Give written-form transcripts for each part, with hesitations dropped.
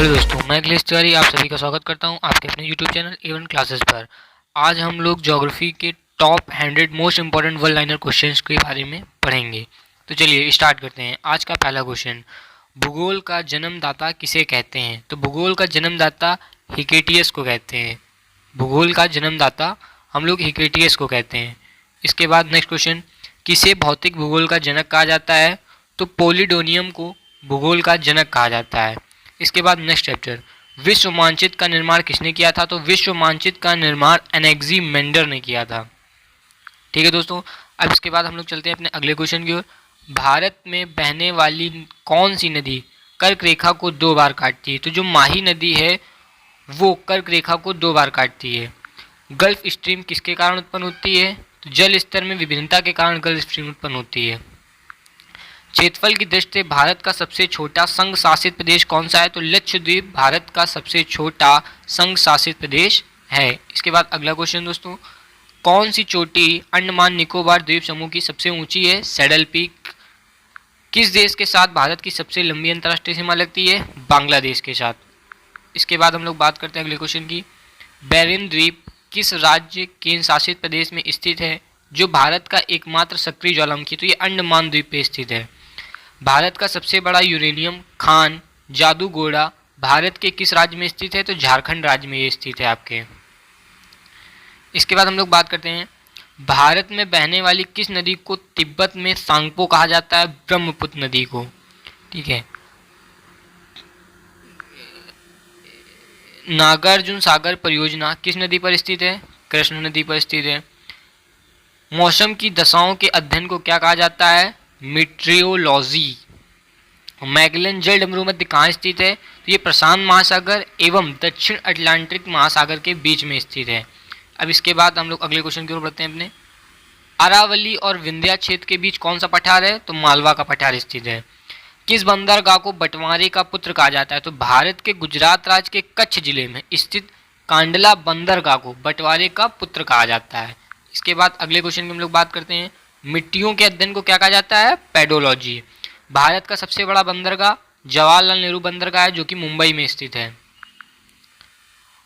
Hello दोस्तों, मैं अखिलेश तिवारी आप सभी का स्वागत करता हूं आपके अपने यूट्यूब चैनल A1 क्लासेस पर। आज हम लोग ज्योग्राफी के top 100 most important world liner questions के बारे में पढ़ेंगे। तो चलिए स्टार्ट करते हैं। आज का पहला क्वेश्चन, भूगोल का जन्मदाता किसे कहते हैं? तो भूगोल का जन्मदाता हिकेटियस को कहते हैं। भूगोल का जन्मदाता हम लोग हिकेटियस को कहते हैं। इसके बाद नेक्स्ट क्वेश्चन, किसे भौतिक भूगोल का जनक कहा जाता है? तो पोलिडोनियम को भूगोल का जनक कहा जाता है। इसके बाद नेक्स्ट चैप्टर, विश्व मानचित्र का निर्माण किसने किया था? तो विश्व मानचित्र का निर्माण एनेक्सीमेंडर ने किया था। ठीक है दोस्तों, अब इसके बाद हम लोग चलते हैं अपने अगले क्वेश्चन की ओर। भारत में बहने वाली कौन सी नदी कर्क रेखा को 2 बार काटती है? तो जो माही नदी है वो कर्क रेखा को 2 बार काटती है। गल्फ स्ट्रीम किसके कारण उत्पन्न होती है? तो जल स्तर में विभिन्नता के कारण गल्फ स्ट्रीम उत्पन्न होती है। क्षेत्रफल की दृष्टि से भारत का सबसे छोटा संघ शासित प्रदेश कौन सा है? तो लक्षद्वीप भारत का सबसे छोटा संघ शासित प्रदेश है। इसके बाद अगला क्वेश्चन दोस्तों, कौन सी चोटी अंडमान निकोबार द्वीप समूह की सबसे ऊंची है? Saddle peak. किस देश के साथ भारत की सबसे लंबी अंतर्राष्ट्रीय सीमा लगती है? बांग्लादेश के साथ। इसके बाद हम लोग बात करते हैं अगले क्वेश्चन की, बैरिन द्वीप किस राज्य केंद्र शासित प्रदेश में स्थित है जो भारत का एकमात्र सक्रिय ज्वालामुखी? तो ये अंडमान द्वीप पे स्थित है। भारत का सबसे बड़ा यूरेनियम खान जादूगोड़ा भारत के किस राज्य में स्थित है? तो झारखंड राज्य में ये स्थित है आपके। इसके बाद हम लोग बात करते हैं, भारत में बहने वाली किस नदी को तिब्बत में सांगपो कहा जाता है? ब्रह्मपुत्र नदी को। ठीक है। नागार्जुन सागर परियोजना किस नदी पर स्थित है? कृष्ण नदी पर स्थित है। मौसम की दशाओं के अध्ययन को क्या कहा जाता है? मीट्रियोलॉजी। मैगेलन जल डमरू मध्य कहाँ स्थित है? तो ये प्रशांत महासागर एवं दक्षिण अटलांटिक महासागर के बीच में स्थित है। अब इसके बाद हम लोग अगले क्वेश्चन की ओर बढ़ते हैं अपने। अरावली और विंध्या क्षेत्र के बीच कौन सा पठार है? तो मालवा का पठार स्थित है। किस बंदरगाह को बंटवारे का पुत्र कहा जाता है? तो भारत के गुजरात राज्य के कच्छ जिले में स्थित कांडला बंदरगाह को बंटवारे का पुत्र कहा जाता है। इसके बाद अगले क्वेश्चन की हम लोग बात करते हैं, मिट्टियों के अध्ययन को क्या कहा जाता है? पेडोलॉजी। भारत का सबसे बड़ा बंदरगाह जवाहरलाल नेहरू बंदरगाह है जो कि मुंबई में स्थित है।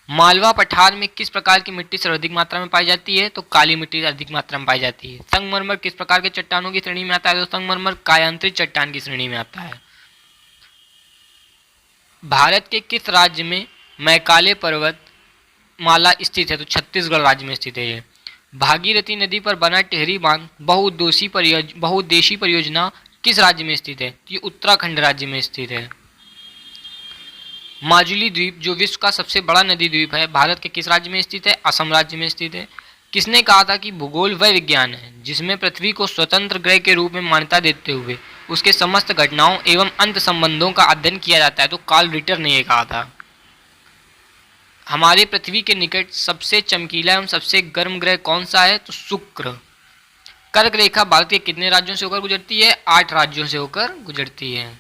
मालवा पठार में किस प्रकार की मिट्टी सर्वाधिक मात्रा में पाई जाती है? तो काली मिट्टी अधिक मात्रा में पाई जाती है। संगमरमर किस प्रकार के चट्टानों की श्रेणी में आता है? तो संगमरमर कायांतरित चट्टान की श्रेणी में आता है। भारत के किस राज्य में मैकाले पर्वत माला स्थित है? तो छत्तीसगढ़ राज्य में स्थित है ये। भागीरथी नदी पर बना टिहरी बांध बहुउद्देशीय परियोजना किस राज्य में स्थित है? तो ये उत्तराखंड राज्य में स्थित है। माजुली द्वीप जो विश्व का सबसे बड़ा नदी द्वीप है भारत के किस राज्य में स्थित है? असम राज्य में स्थित है। किसने कहा था कि भूगोल वह विज्ञान है जिसमें पृथ्वी को स्वतंत्र ग्रह के रूप में मान्यता देते हुए उसके समस्त घटनाओं एवं अंत संबंधों का अध्ययन किया जाता है? तो कार्ल रिटर ने यह कहा था। हमारे पृथ्वी के निकट सबसे चमकीला एवं सबसे गर्म ग्रह कौन सा है? तो शुक्र। कर्क रेखा भारत के कितने राज्यों से होकर गुजरती है? 8 राज्यों से होकर गुजरती है।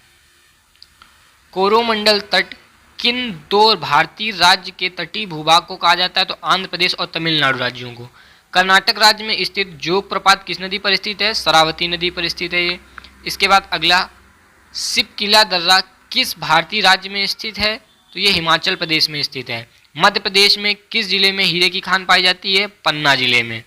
कोरोमंडल तट किन 2 भारतीय राज्य के तटीय भूभाग को कहा जाता है? तो आंध्र प्रदेश और तमिलनाडु राज्यों को। कर्नाटक राज्य में स्थित जोग प्रपात किस नदी पर स्थित है? शरावती नदी पर स्थित है ये। इसके बाद अगला, सिपकिला दर्रा किस भारतीय राज्य में स्थित है? तो ये हिमाचल प्रदेश में स्थित है। मध्य प्रदेश में किस जिले में हीरे की खान पाई जाती है? पन्ना जिले में।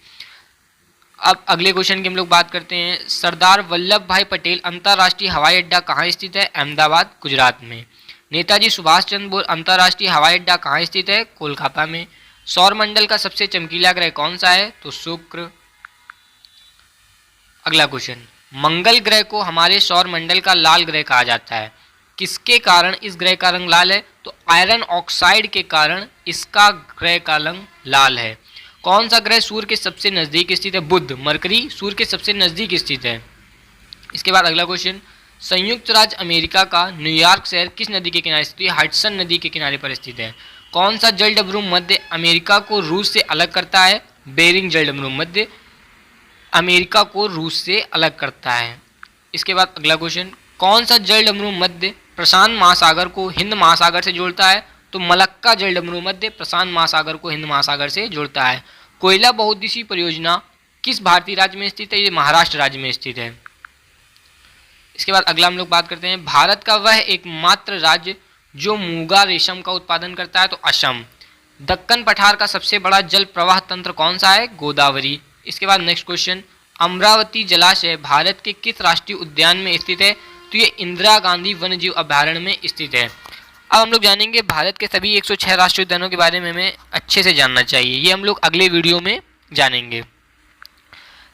अब अगले क्वेश्चन की हम लोग बात करते हैं, सरदार वल्लभ भाई पटेल अंतर्राष्ट्रीय हवाई अड्डा कहाँ स्थित है? अहमदाबाद गुजरात में। नेताजी सुभाष चंद्र बोस अंतर्राष्ट्रीय हवाई अड्डा कहाँ स्थित है? कोलकाता में। सौरमंडल का सबसे चमकीला ग्रह कौन सा है? तो शुक्र। अगला क्वेश्चन, मंगल ग्रह को हमारे सौरमंडल का लाल ग्रह कहा जाता है, किसके कारण इस ग्रह का रंग लाल है? तो आयरन ऑक्साइड के कारण इसका ग्रह का रंग लाल है। कौन सा ग्रह सूर्य के सबसे नजदीक स्थित है? बुध। मरकरी सूर्य के सबसे नजदीक स्थित है। इसके बाद अगला क्वेश्चन, संयुक्त राज्य अमेरिका का न्यूयॉर्क शहर किस नदी के किनारे स्थित है? हडसन नदी के किनारे पर स्थित है। कौन सा जल डमरू मध्य अमेरिका को रूस से अलग करता है? बेरिंग जल डमरू मध्य अमेरिका को रूस से अलग करता है। इसके बाद अगला क्वेश्चन, कौन सा जल डमरू मध्य प्रशांत महासागर को हिंद महासागर से जोड़ता है? तो मलक्का जल डमरू मध्य प्रशांत महासागर को हिंद महासागर से जोड़ता है। कोयला बहुउद्देशीय परियोजना किस भारतीय राज्य में स्थित है? ये महाराष्ट्र राज्य में स्थित है। इसके बाद अगला हम लोग बात करते हैं, भारत का वह एकमात्र राज्य जो मूंगा रेशम का उत्पादन करता है तो असम। दक्कन पठार का सबसे बड़ा जल प्रवाह तंत्र कौन सा है? गोदावरी। इसके बाद नेक्स्ट क्वेश्चन, अमरावती जलाशय भारत के किस राष्ट्रीय उद्यान में स्थित है? तो ये इंदिरा गांधी वन्यजीव अभयारण्य में स्थित है। अब हम लोग जानेंगे भारत के सभी 106 राष्ट्रीय उद्यानों के बारे में हमें अच्छे से जानना चाहिए, ये हम लोग अगले वीडियो में जानेंगे।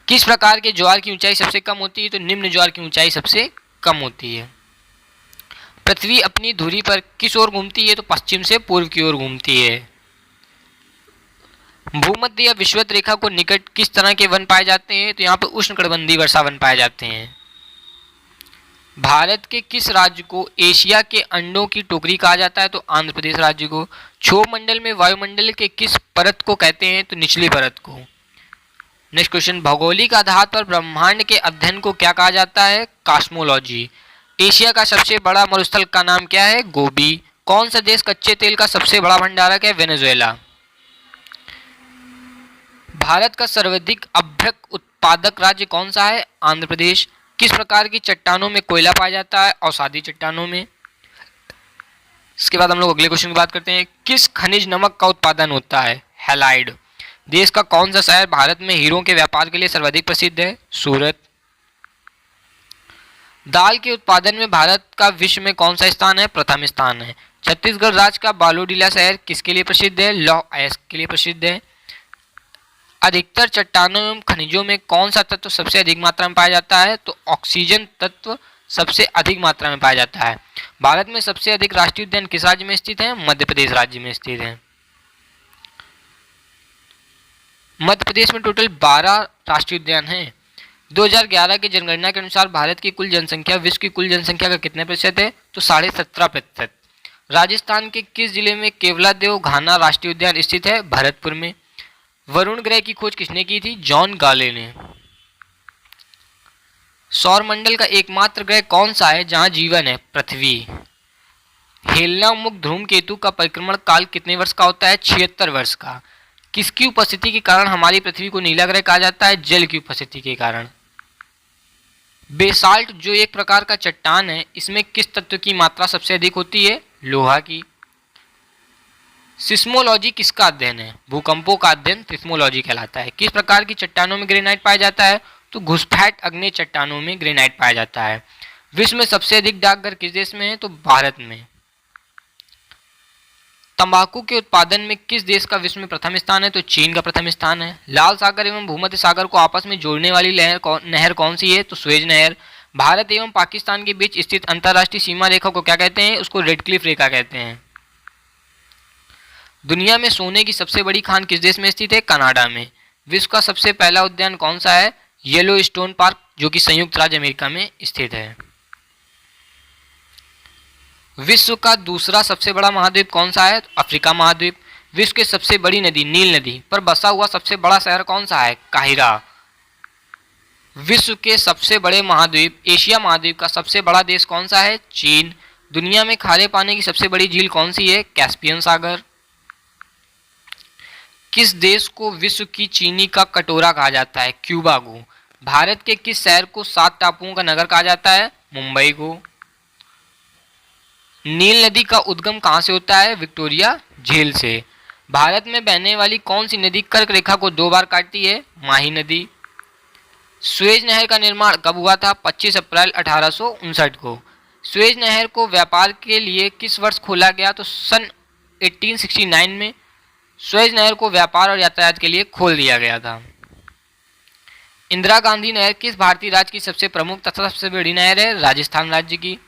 किस प्रकार के ज्वार की ऊंचाई सबसे कम होती है? तो निम्न ज्वार की ऊंचाई सबसे कम होती है। पृथ्वी अपनी धुरी पर किस ओर घूमती है? तो पश्चिम से पूर्व की ओर घूमती है। भूमध्य या विषुवत रेखा को निकट किस तरह के वन पाए जाते हैं? तो यहाँ पर उष्णकटिबंधीय वर्षा वन पाए जाते हैं। भारत के किस राज्य को एशिया के अंडों की टोकरी कहा जाता है? तो आंध्र प्रदेश राज्य को। क्षोभ मंडल में वायुमंडल के किस परत को कहते हैं? तो निचली परत को। नेक्स्ट क्वेश्चन, भौगोलिक आधार पर ब्रह्मांड के अध्ययन को क्या कहा जाता है? कॉस्मोलॉजी। एशिया का सबसे बड़ा मरुस्थल का नाम क्या है? गोबी। कौन सा देश कच्चे तेल का सबसे बड़ा भंडारक है? वेनेजुएला। भारत का सर्वाधिक अभ्यक उत्पादक राज्य कौन सा है? आंध्र प्रदेश। किस प्रकार की चट्टानों में कोयला पाया जाता है? अवसादी चट्टानों में। इसके बाद हम लोग अगले क्वेश्चन की बात करते हैं, किस खनिज नमक का उत्पादन होता है? हैलाइड। देश का कौन सा शहर भारत में हीरों के व्यापार के लिए सर्वाधिक प्रसिद्ध है? सूरत। दाल के उत्पादन में भारत का विश्व में कौन सा स्थान है? प्रथम स्थान है। छत्तीसगढ़ राज्य का बालोडीला शहर किसके लिए प्रसिद्ध है? लौह अयस्क के लिए प्रसिद्ध है। अधिकतर चट्टानों एवं खनिजों में कौन सा तत्व सबसे अधिक मात्रा में पाया जाता है? तो ऑक्सीजन तत्व सबसे अधिक मात्रा में पाया जाता है। भारत में सबसे अधिक राष्ट्रीय उद्यान किस राज्य में स्थित है? मध्य प्रदेश राज्य में स्थित है। मध्य प्रदेश में टोटल 12 राष्ट्रीय उद्यान हैं। 2011 की जनगणना के अनुसार भारत की कुल जनसंख्या विश्व की कुल जनसंख्या का कितने प्रतिशत है? तो 17.5%। राजस्थान के किस जिले में केवलादेव घाना राष्ट्रीय उद्यान स्थित है? भरतपुर में। वरुण ग्रह की खोज किसने की थी? जॉन गाले ने। सौरमंडल का एकमात्र ग्रह कौन सा है जहां जीवन है? पृथ्वी। हेलना मुक्त धूमकेतु का परिक्रमण काल कितने वर्ष का होता है? 76 वर्ष का। किसकी उपस्थिति के कारण हमारी पृथ्वी को नीला ग्रह कहा जाता है? जल की उपस्थिति के कारण। बेसाल्ट जो एक प्रकार का चट्टान है, इसमें किस तत्व की मात्रा सबसे अधिक होती है? लोहा की। सिस्मोलॉजी किसका अध्ययन है? भूकंपों का अध्ययन सिस्मोलॉजी कहलाता है। किस प्रकार की चट्टानों में ग्रेनाइट पाया जाता है? तो घुसपैठ अग्नि चट्टानों में ग्रेनाइट पाया जाता है। विश्व में सबसे अधिक डाकघर किस देश में है? तो भारत में। तंबाकू के उत्पादन में किस देश का विश्व में प्रथम स्थान है? तो चीन का प्रथम स्थान है। लाल सागर एवं भूमध्य सागर को आपस में जोड़ने वाली नहर कौन सी है? तो स्वेज नहर। भारत एवं पाकिस्तान के बीच स्थित अंतर्राष्ट्रीय सीमा रेखा को क्या कहते हैं? उसको रेड क्लिफ रेखा कहते हैं। दुनिया में सोने की सबसे बड़ी खान किस देश में स्थित है? कनाडा में। विश्व का सबसे पहला उद्यान कौन सा है? येलोस्टोन पार्क, जो कि संयुक्त राज्य अमेरिका में स्थित है। विश्व का दूसरा सबसे बड़ा महाद्वीप कौन सा है? अफ्रीका महाद्वीप। विश्व की सबसे बड़ी नदी नील नदी पर बसा हुआ सबसे बड़ा शहर कौन सा है? काहिरा। विश्व के सबसे बड़े महाद्वीप एशिया महाद्वीप का सबसे बड़ा देश कौन सा है? चीन। दुनिया में खारे पानी की सबसे बड़ी झील कौन सी है? कैस्पियन सागर। किस देश को विश्व की चीनी का कटोरा कहा जाता है? क्यूबा को। भारत के किस शहर को 7 टापुओं का नगर कहा जाता है? मुंबई को। नील नदी का उद्गम कहाँ से होता है? विक्टोरिया झील से। भारत में बहने वाली कौन सी नदी कर्क रेखा को 2 बार काटती है? माही नदी। स्वेज नहर का निर्माण कब हुआ था? 25 अप्रैल 1859 को। स्वेज नहर को व्यापार के लिए किस वर्ष खोला गया? तो सन 1869 में स्वेज नहर को व्यापार और यातायात के लिए खोल दिया गया था। इंदिरा गांधी नहर किस भारतीय राज्य की सबसे प्रमुख तथा सबसे बड़ी नहर है? राजस्थान राज्य की।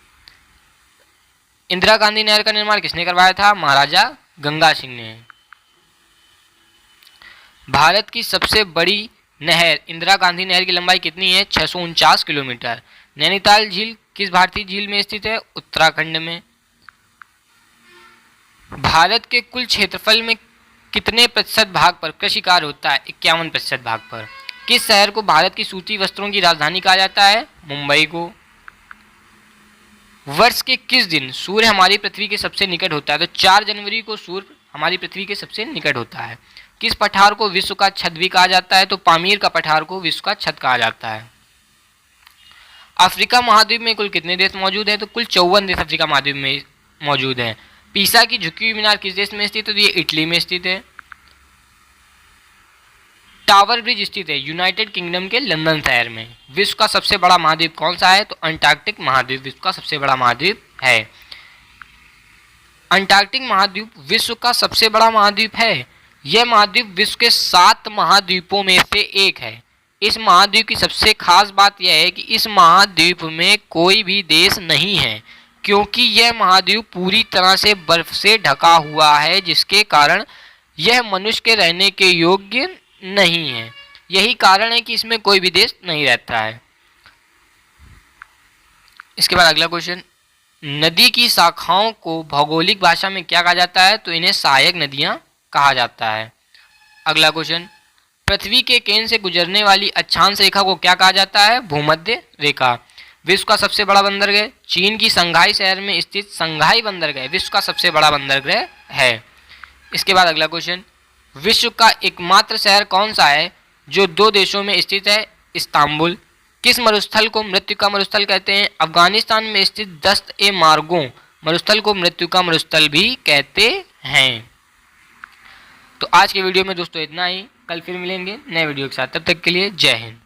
इंदिरा गांधी नहर का निर्माण किसने करवाया था? महाराजा गंगा सिंह ने। भारत की सबसे बड़ी नहर इंदिरा गांधी नहर की लंबाई कितनी है? 649 किलोमीटर। नैनीताल झील किस भारतीय झील में स्थित है? उत्तराखंड में। भारत के कुल क्षेत्रफल में कितने प्रतिशत भाग पर कृषि कार्य होता है? 51% भाग पर। किस शहर को भारत की सूती वस्त्रों की राजधानी कहा जाता है? मुंबई को। वर्ष के किस दिन सूर्य हमारी पृथ्वी के सबसे निकट होता है? तो 4 जनवरी को सूर्य हमारी पृथ्वी के सबसे निकट होता है। किस पठार को विश्व का छत भी कहा जाता है? तो पामीर का पठार को विश्व का छत कहा जाता है। अफ्रीका महाद्वीप में कुल कितने देश मौजूद हैं? तो कुल 54 देश अफ्रीका महाद्वीप में मौजूद है। पीसा की झुकी हुई मीनार किस देश में स्थित है? तो ये इटली में स्थित है। टावर ब्रिज स्थित है यूनाइटेड किंगडम के लंदन शहर में। विश्व का सबसे बड़ा महाद्वीप कौन सा है? तो अंटार्कटिक महाद्वीप विश्व का सबसे बड़ा महाद्वीप है। अंटार्कटिक महाद्वीप विश्व का सबसे बड़ा महाद्वीप है। यह महाद्वीप विश्व के 7 महाद्वीपों में से एक है। इस महाद्वीप की सबसे खास बात यह है कि इस महाद्वीप में कोई भी देश नहीं है, क्योंकि यह महाद्वीप पूरी तरह से बर्फ से ढका हुआ है, जिसके कारण यह मनुष्य के रहने के योग्य नहीं है। यही कारण है कि इसमें कोई भी देश नहीं रहता है। इसके बाद अगला क्वेश्चन, नदी की शाखाओं को भौगोलिक भाषा में क्या कहा जाता है? तो इन्हें सहायक नदियां कहा जाता है। अगला क्वेश्चन, पृथ्वी के केंद्र से गुजरने वाली अक्षांश रेखा को क्या कहा जाता है? भूमध्य रेखा। विश्व का सबसे बड़ा बंदरगाह चीन की संघाई शहर में स्थित संघाई बंदरगाह विश्व का सबसे बड़ा बंदरगाह है। इसके बाद अगला क्वेश्चन, विश्व का एकमात्र शहर कौन सा है जो 2 देशों में स्थित है? इस्तांबुल। किस मरुस्थल को मृत्यु का मरुस्थल कहते हैं? अफगानिस्तान में स्थित दस्त-ए-मार्गो मरुस्थल को मृत्यु का मरुस्थल भी कहते हैं। तो आज के वीडियो में दोस्तों इतना ही। कल फिर मिलेंगे नए वीडियो के साथ, तब तक के लिए जय हिंद।